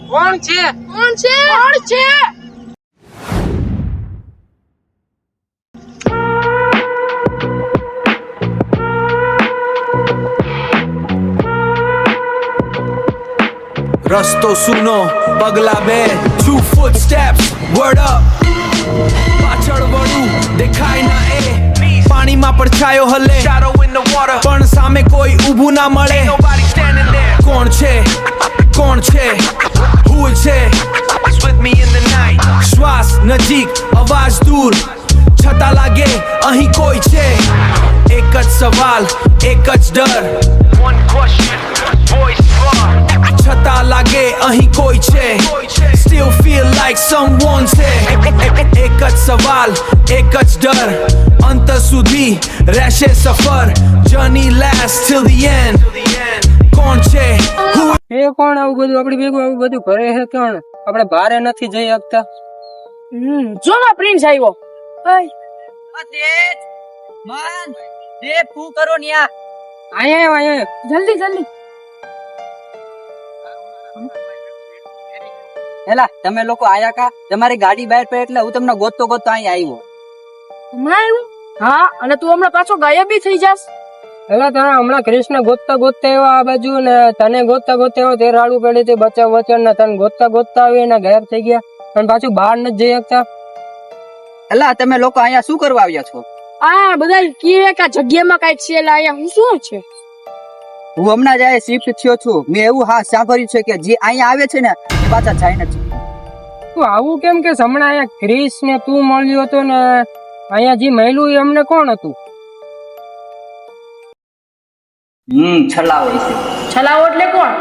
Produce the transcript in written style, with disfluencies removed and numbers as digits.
કોણ છે? કોણ છે? કોણ છે? રસ્તો સુનો પગલા બે 2 footsteps word up પાછળ વળું દેખાય ના એ પાણીમાં પડછાયો હલે પણ સામે કોઈ ઊભું ના મળે કોણ છે કોણ છે who છે શ્વાસ નજીક અવાજ દૂર છતાં લાગે અહીં કોઈ છે એક જ સવાલ એક જ ડર છતાં લાગે અહીં કોઈ છે still feel like someone છે એક જ સવાલ એક જ ડર અંત સુધી રહેશે સફર journey lasts till the end કોણ છે એ કોણ આવું બધું આપડી ભેગું આવું બધું કરે છે? કોણ? આપણે બારે નથી જઈ શકતા. જો ના પ્રિન્સ આવ્યો. અહીંયા જલ્દી જલ્દી. હેલા તમે લોકો આયા કા? તમારી ગાડી બહાર પડી એટલે હું તમને ગોતતો ગોતતો અહીં આવ્યો. હમણાં આવ્યું? હા, અને તું હમણાં પાછો ગાયબ બી થઈ જાસ. એલા તને હમણાં કૃષ્ણ ગોતતા ગોતતા આવ્યો આ બાજુ ને તને ગોતતા ગોતતા આવ્યો તે રાડું પડી હતી બચાવ વચન ને તને ગોતતા ગોતતા આવી એના ગાયબ થઈ ગયા અને પાછું બહાર નથી જઈ શકતા. હેલા તમે લોકો અહીંયા શું કરવા આવ્યા છો? આ બધા કીએ કે આ જગ્યામાં કઈક છે એટલે અહીંયા હું શું છે? હું હમણાં જ આ શિફ્ટ થયો છું. મેં એવું હા સાંભળ્યું છે કે જે અહીંયા આવે છે ને એ પાછા જાય નથી. તું આવું કેમ કે હમણાં અહીંયા ક્રિસ ને તું મળ્યો હતો ને અહીંયા જે મળ્યું એ અમને કોણ હતું? છલાવો છે. છલાવો એટલે કોણ?